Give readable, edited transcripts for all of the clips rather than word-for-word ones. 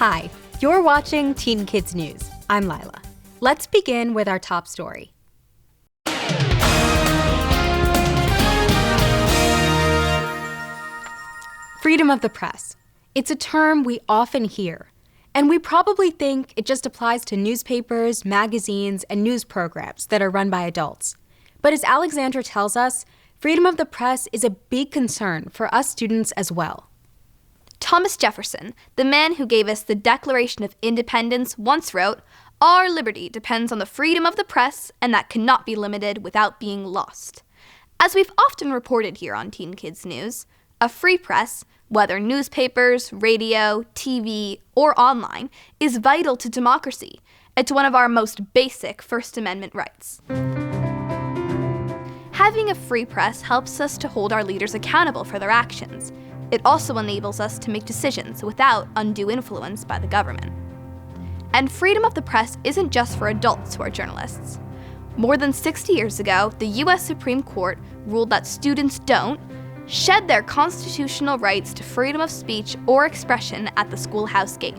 Hi, you're watching Teen Kids News. I'm Lila. Let's begin with our top story. Freedom of the press. It's a term we often hear, and we probably think it just applies to newspapers, magazines, and news programs that are run by adults. But as Alexandra tells us, freedom of the press is a big concern for us students as well. Thomas Jefferson, the man who gave us the Declaration of Independence, once wrote, "Our liberty depends on the freedom of the press, and that cannot be limited without being lost." As we've often reported here on Teen Kids News, a free press, whether newspapers, radio, TV, or online, is vital to democracy. It's one of our most basic First Amendment rights. Having a free press helps us to hold our leaders accountable for their actions. It also enables us to make decisions without undue influence by the government. And freedom of the press isn't just for adults who are journalists. More than 60 years ago, the U.S. Supreme Court ruled that students don't shed their constitutional rights to freedom of speech or expression at the schoolhouse gate.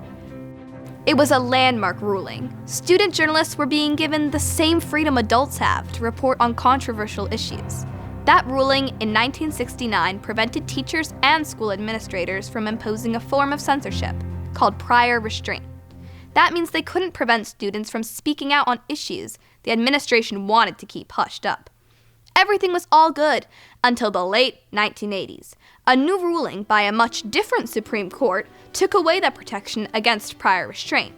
It was a landmark ruling. Student journalists were being given the same freedom adults have to report on controversial issues. That ruling in 1969 prevented teachers and school administrators from imposing a form of censorship called prior restraint. That means they couldn't prevent students from speaking out on issues the administration wanted to keep hushed up. Everything was all good until the late 1980s. A new ruling by a much different Supreme Court took away that protection against prior restraint.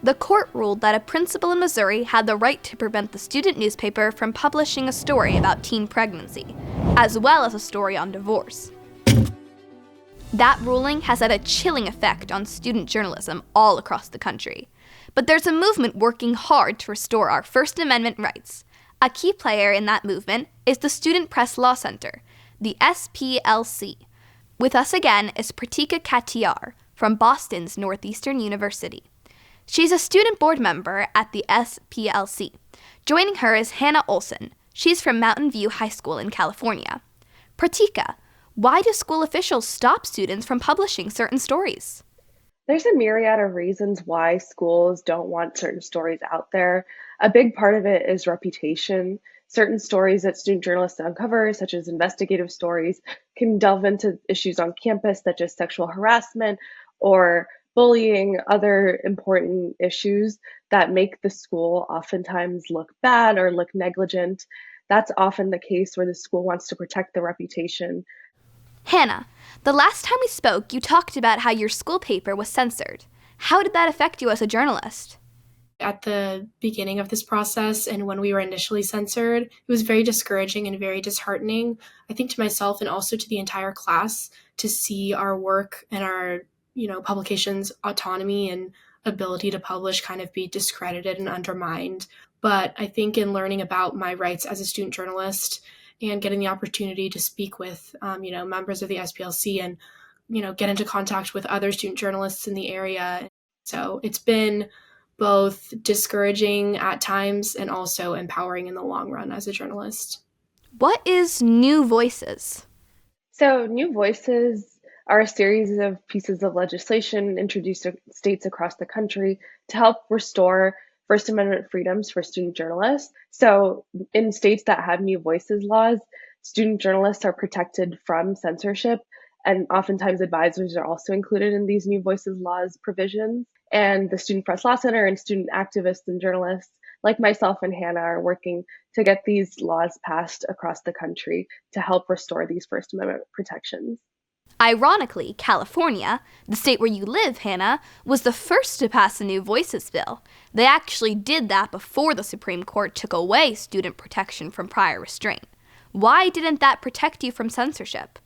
The court ruled that a principal in Missouri had the right to prevent the student newspaper from publishing a story about teen pregnancy, as well as a story on divorce. That ruling has had a chilling effect on student journalism all across the country. But there's a movement working hard to restore our First Amendment rights. A key player in that movement is the Student Press Law Center, the SPLC. With us again is Pratika Katiyar from Boston's Northeastern University. She's a student board member at the SPLC. Joining her is Hannah Olson. She's from Mountain View High School in California. Pratika, why do school officials stop students from publishing certain stories? There's a myriad of reasons why schools don't want certain stories out there. A big part of it is reputation. Certain stories that student journalists uncover, such as investigative stories, can delve into issues on campus such as sexual harassment or bullying, other important issues that make the school oftentimes look bad or look negligent. That's often the case where the school wants to protect the reputation. Hannah, the last time we spoke, you talked about how your school paper was censored. How did that affect you as a journalist? At the beginning of this process and when we were initially censored, it was very discouraging and very disheartening, I think, to myself and also to the entire class, to see our work and our publications' autonomy and ability to publish kind of be discredited and undermined. But I think in learning about my rights as a student journalist and getting the opportunity to speak with, members of the SPLC and, get into contact with other student journalists in the area. So it's been both discouraging at times and also empowering in the long run as a journalist. What is New Voices? So New Voices are a series of pieces of legislation introduced to states across the country to help restore First Amendment freedoms for student journalists. So in states that have New Voices laws, student journalists are protected from censorship, and oftentimes advisors are also included in these New Voices laws provisions. And the Student Press Law Center and student activists and journalists like myself and Hannah are working to get these laws passed across the country to help restore these First Amendment protections. Ironically, California, the state where you live, Hannah, was the first to pass a New Voices bill. They actually did that before the Supreme Court took away student protection from prior restraint. Why didn't that protect you from censorship?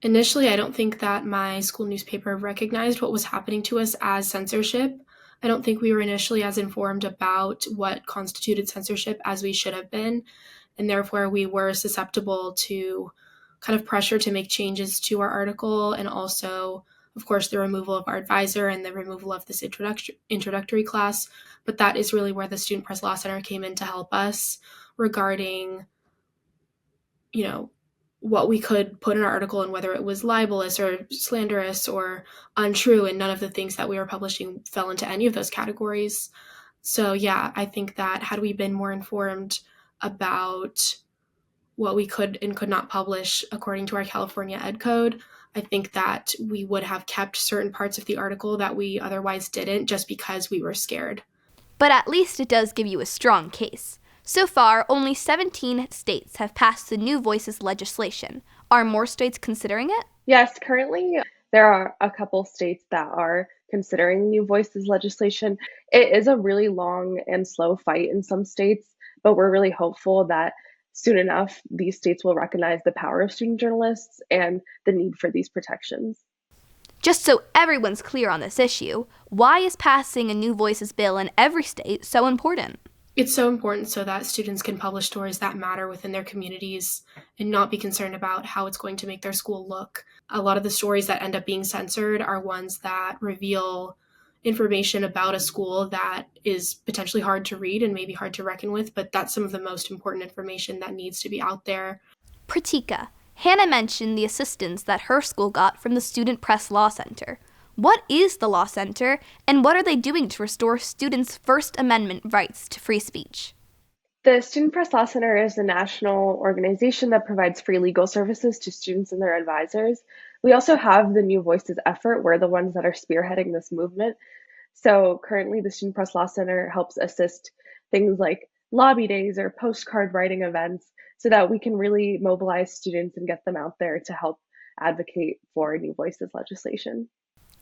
Initially, I don't think that my school newspaper recognized what was happening to us as censorship. I don't think we were initially as informed about what constituted censorship as we should have been, and therefore we were susceptible to kind of pressure to make changes to our article, and also, of course, the removal of our advisor and the removal of this introductory class. But that is really where the Student Press Law Center came in to help us regarding, what we could put in our article and whether it was libelous or slanderous or untrue, and none of the things that we were publishing fell into any of those categories. So yeah, I think that had we been more informed about what we could and could not publish according to our California Ed Code, I think that we would have kept certain parts of the article that we otherwise didn't just because we were scared. But at least it does give you a strong case. So far, only 17 states have passed the New Voices legislation. Are more states considering it? Yes, currently there are a couple states that are considering New Voices legislation. It is a really long and slow fight in some states, but we're really hopeful that soon enough these states will recognize the power of student journalists and the need for these protections. Just so everyone's clear on this issue, why is passing a New Voices bill in every state so important? It's so important so that students can publish stories that matter within their communities and not be concerned about how it's going to make their school look. A lot of the stories that end up being censored are ones that reveal information about a school that is potentially hard to read and maybe hard to reckon with, but that's some of the most important information that needs to be out there. Pratika, Hannah mentioned the assistance that her school got from the Student Press Law Center. What is the Law Center, and what are they doing to restore students' First Amendment rights to free speech? The Student Press Law Center is a national organization that provides free legal services to students and their advisors. We also have the New Voices effort. We're the ones that are spearheading this movement. So currently the Student Press Law Center helps assist things like lobby days or postcard writing events so that we can really mobilize students and get them out there to help advocate for New Voices legislation.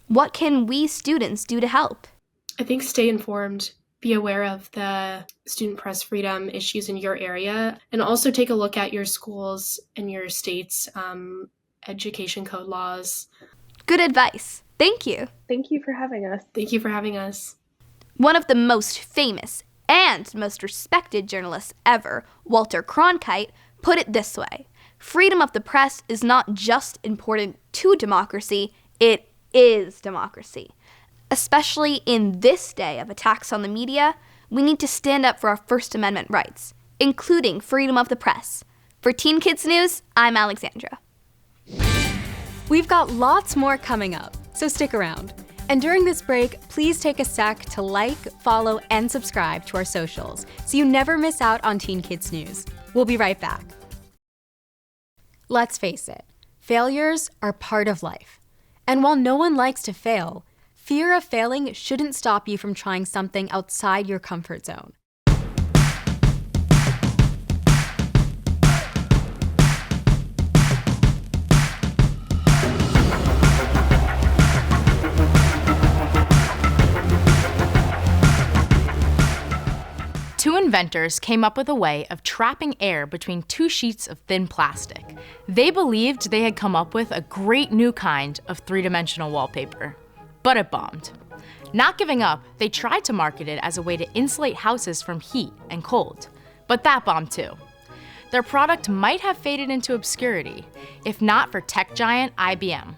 What can we students do to help? I think stay informed, be aware of the student press freedom issues in your area, and also take a look at your schools and your state's education code laws. Good advice. Thank you. Thank you for having us. Thank you for having us. One of the most famous and most respected journalists ever, Walter Cronkite, put it this way: freedom of the press is not just important to democracy, it is democracy. Especially in this day of attacks on the media, we need to stand up for our First Amendment rights, including freedom of the press. For Teen Kids News, I'm Alexandra. We've got lots more coming up, so stick around. And during this break, please take a sec to like, follow, and subscribe to our socials so you never miss out on Teen Kids News. We'll be right back. Let's face it, failures are part of life. And while no one likes to fail, fear of failing shouldn't stop you from trying something outside your comfort zone. Two inventors came up with a way of trapping air between two sheets of thin plastic. They believed they had come up with a great new kind of three-dimensional wallpaper, but it bombed. Not giving up, they tried to market it as a way to insulate houses from heat and cold, but that bombed too. Their product might have faded into obscurity, if not for tech giant IBM.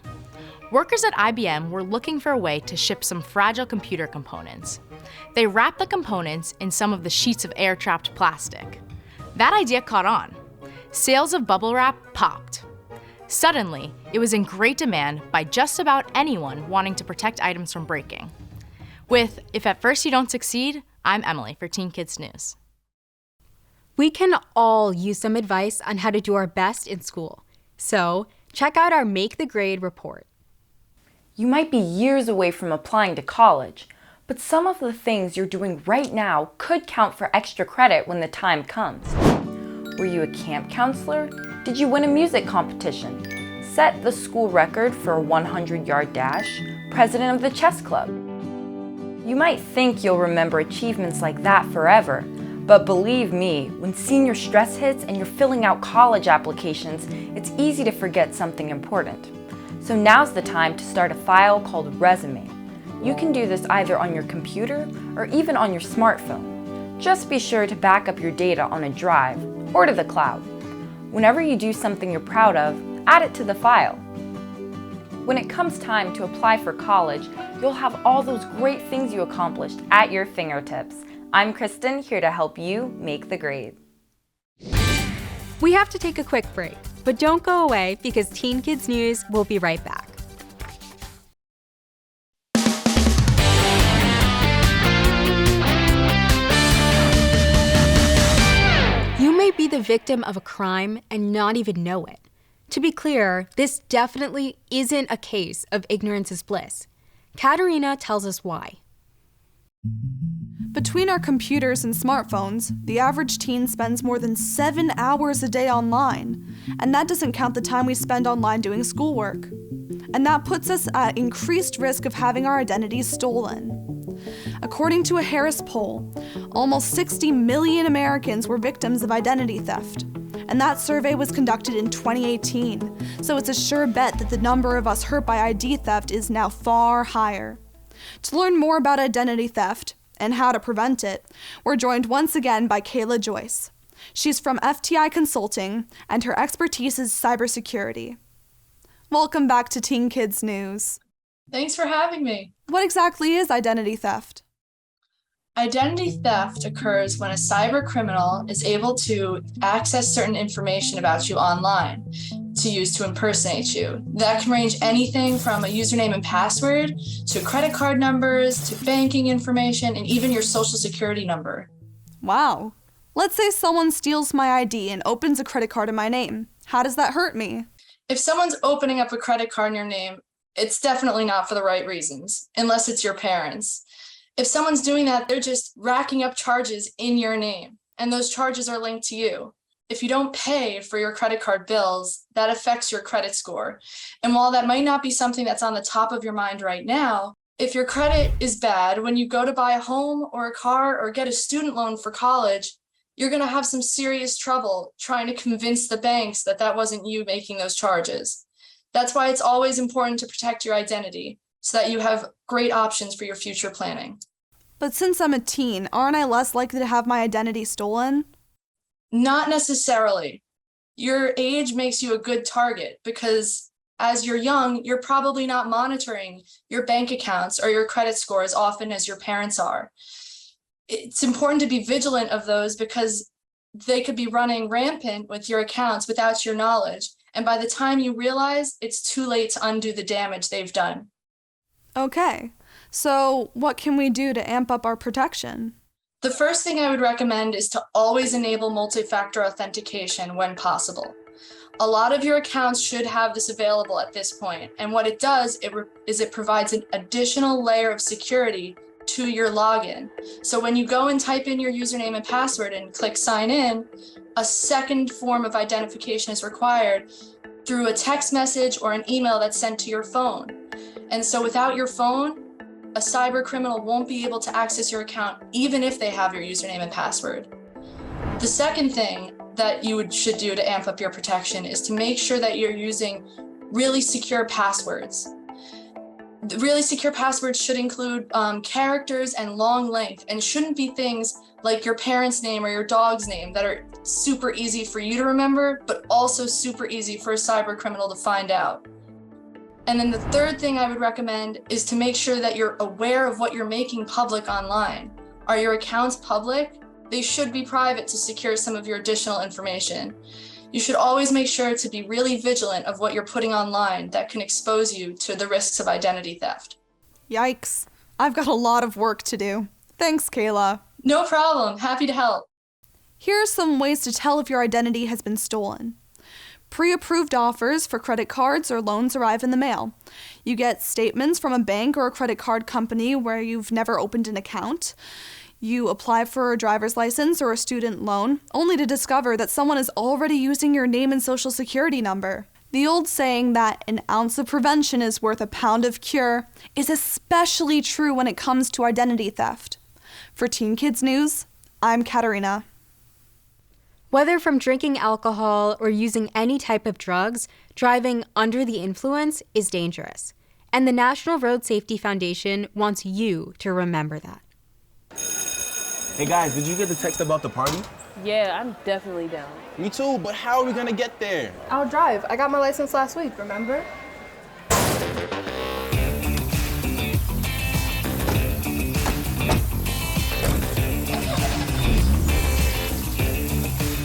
Workers at IBM were looking for a way to ship some fragile computer components. They wrapped the components in some of the sheets of air-trapped plastic. That idea caught on. Sales of bubble wrap popped. Suddenly, it was in great demand by just about anyone wanting to protect items from breaking. With If at First You Don't Succeed, I'm Emily for Teen Kids News. We can all use some advice on how to do our best in school. So, check out our Make the Grade report. You might be years away from applying to college, but some of the things you're doing right now could count for extra credit when the time comes. Were you a camp counselor? Did you win a music competition? Set the school record for a 100-yard dash? President of the chess club? You might think you'll remember achievements like that forever, but believe me, when senior stress hits and you're filling out college applications, it's easy to forget something important. So now's the time to start a file called resume. You can do this either on your computer or even on your smartphone. Just be sure to back up your data on a drive or to the cloud. Whenever you do something you're proud of, add it to the file. When it comes time to apply for college, you'll have all those great things you accomplished at your fingertips. I'm Christin, here to help you make the grade. We have to take a quick break, But don't go away because Teen Kids News will be right back. You may be the victim of a crime and not even know it. To be clear, this definitely isn't a case of ignorance is bliss. Katerina tells us why. Between our computers and smartphones, the average teen spends more than 7 hours a day online, and that doesn't count the time we spend online doing schoolwork. And that puts us at increased risk of having our identities stolen. According to a Harris poll, almost 60 million Americans were victims of identity theft, and that survey was conducted in 2018, so it's a sure bet that the number of us hurt by ID theft is now far higher. To learn more about identity theft and how to prevent it, we're joined once again by Kayla Joyce. She's from FTI Consulting, and her expertise is cybersecurity. Welcome back to Teen Kids News. Thanks for having me. What exactly is identity theft? Identity theft occurs when a cyber criminal is able to access certain information about you online to use to impersonate you. That can range anything from a username and password to credit card numbers to banking information and even your social security number. Wow. Let's say someone steals my ID and opens a credit card in my name. How does that hurt me? If someone's opening up a credit card in your name, it's definitely not for the right reasons, unless it's your parents. If someone's doing that, they're just racking up charges in your name, and those charges are linked to you. If you don't pay for your credit card bills, that affects your credit score. And while that might not be something that's on the top of your mind right now, if your credit is bad, when you go to buy a home or a car or get a student loan for college, you're going to have some serious trouble trying to convince the banks that that wasn't you making those charges. That's why it's always important to protect your identity so that you have great options for your future planning. But since I'm a teen, aren't I less likely to have my identity stolen? Not necessarily. Your age makes you a good target because as you're young, you're probably not monitoring your bank accounts or your credit score as often as your parents are. It's important to be vigilant of those because they could be running rampant with your accounts without your knowledge. And by the time you realize, it's too late to undo the damage they've done. Okay, so what can we do to amp up our protection? The first thing I would recommend is to always enable multi-factor authentication when possible. A lot of your accounts should have this available at this point, and what it does is it provides an additional layer of security to your login. So when you go and type in your username and password and click sign in, a second form of identification is required through a text message or an email that's sent to your phone. And so without your phone, a cyber criminal won't be able to access your account even if they have your username and password. The second thing that you should do to amp up your protection is to make sure that you're using really secure passwords. The really secure passwords should include characters and long length, and shouldn't be things like your parents' name or your dog's name that are super easy for you to remember, but also super easy for a cyber criminal to find out. And then the third thing I would recommend is to make sure that you're aware of what you're making public online. Are your accounts public? They should be private to secure some of your additional information. You should always make sure to be really vigilant of what you're putting online that can expose you to the risks of identity theft. Yikes. I've got a lot of work to do. Thanks, Kayla. No problem. Happy to help. Here are some ways to tell if your identity has been stolen. Pre-approved offers for credit cards or loans arrive in the mail. You get statements from a bank or a credit card company where you've never opened an account. You apply for a driver's license or a student loan, only to discover that someone is already using your name and social security number. The old saying that an ounce of prevention is worth a pound of cure is especially true when it comes to identity theft. For Teen Kids News, I'm Katerina. Whether from drinking alcohol or using any type of drugs, driving under the influence is dangerous. And the National Road Safety Foundation wants you to remember that. Hey guys, did you get the text about the party? Yeah, I'm definitely down. Me too, but how are we gonna get there? I'll drive. I got my license last week, remember?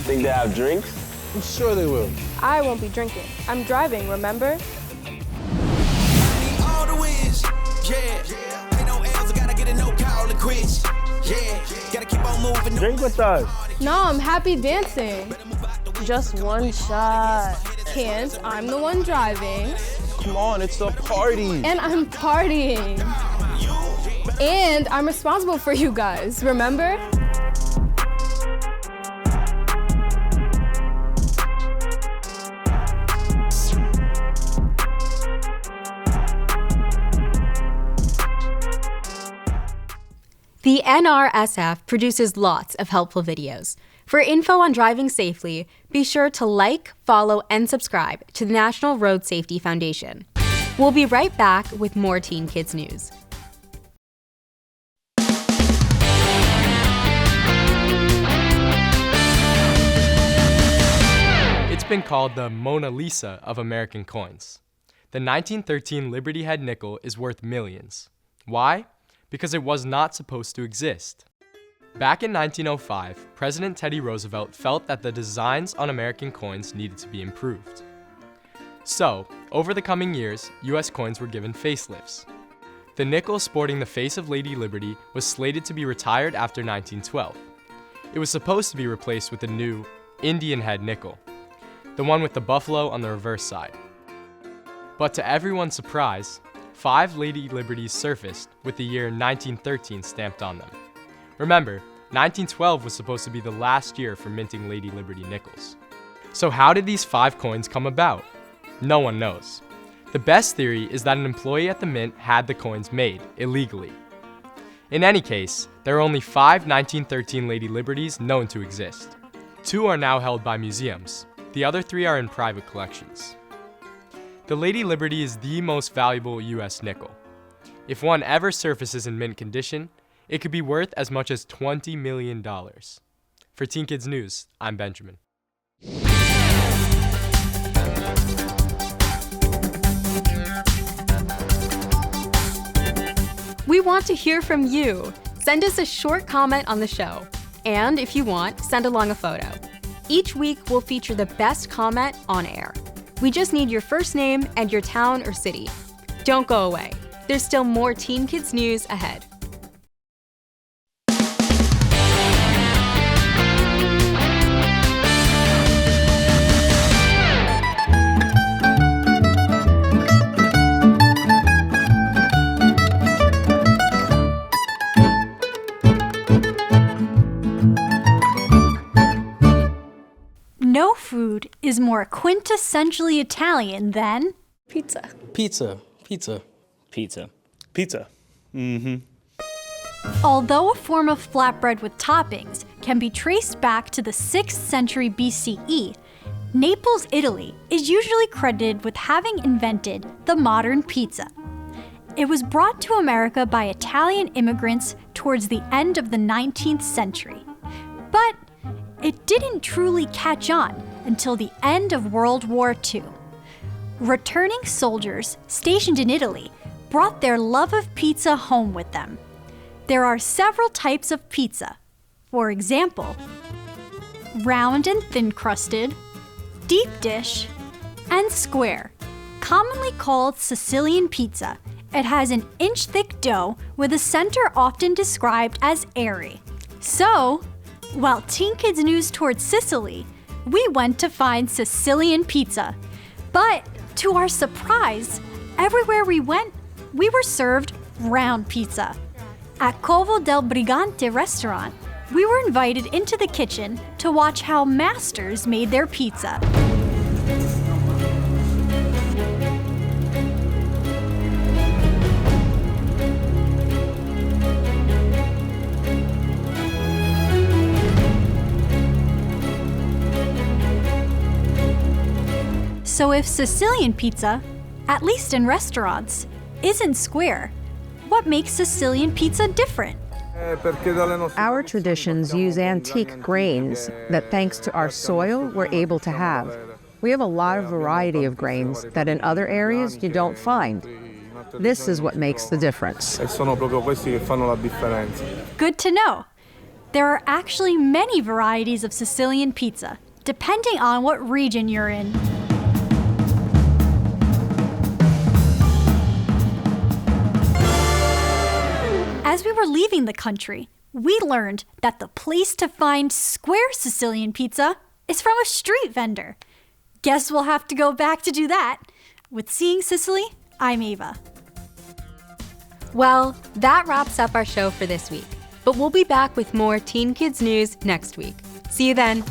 Think they have drinks? I'm sure they will. I won't be drinking. I'm driving, remember? Drink with us. No, I'm happy dancing. Just one shot. Can't, I'm the one driving. Come on, it's a party. And I'm partying. And I'm responsible for you guys, remember? The NRSF produces lots of helpful videos. For info on driving safely, be sure to like, follow, and subscribe to the National Road Safety Foundation. We'll be right back with more Teen Kids News. It's been called the Mona Lisa of American coins. The 1913 Liberty Head nickel is worth millions. Why? Because it was not supposed to exist. Back in 1905, President Teddy Roosevelt felt that the designs on American coins needed to be improved. So, over the coming years, US coins were given facelifts. The nickel sporting the face of Lady Liberty was slated to be retired after 1912. It was supposed to be replaced with a new Indian head nickel, the one with the buffalo on the reverse side. But to everyone's surprise, 5 Lady Liberties surfaced with the year 1913 stamped on them. Remember, 1912 was supposed to be the last year for minting Lady Liberty nickels. So how did these 5 coins come about? No one knows. The best theory is that an employee at the mint had the coins made illegally. In any case, there are only 5 1913 Lady Liberties known to exist. 2 are now held by museums. The other 3 are in private collections. The Lady Liberty is the most valuable US nickel. If one ever surfaces in mint condition, it could be worth as much as $20 million. For Teen Kids News, I'm Benjamin. We want to hear from you. Send us a short comment on the show. And if you want, send along a photo. Each week, we'll feature the best comment on air. We just need your first name and your town or city. Don't go away. There's still more Teen Kids News ahead. No food is more quintessentially Italian than Pizza. Pizza. Pizza. Pizza. Pizza. Mm-hmm. Although a form of flatbread with toppings can be traced back to the 6th century BCE, Naples, Italy is usually credited with having invented the modern pizza. It was brought to America by Italian immigrants towards the end of the 19th century. But it didn't truly catch on until the end of World War II. Returning soldiers stationed in Italy brought their love of pizza home with them. There are several types of pizza. For example, round and thin-crusted, deep dish, and square, commonly called Sicilian pizza. It has an inch-thick dough with a center often described as airy. So, while Teen Kids News toured Sicily, we went to find Sicilian pizza. But to our surprise, everywhere we went, we were served round pizza. At Covo del Brigante restaurant, we were invited into the kitchen to watch how masters made their pizza. So if Sicilian pizza, at least in restaurants, isn't square, what makes Sicilian pizza different? Our traditions use antique grains that, thanks to our soil, we're able to have. We have a lot of variety of grains that in other areas you don't find. This is what makes the difference. Good to know. There are actually many varieties of Sicilian pizza, depending on what region you're in. As we were leaving the country, we learned that the place to find square Sicilian pizza is from a street vendor. Guess we'll have to go back to do that. With Seeing Sicily, I'm Ava. Well, that wraps up our show for this week, but we'll be back with more Teen Kids news next week. See you then.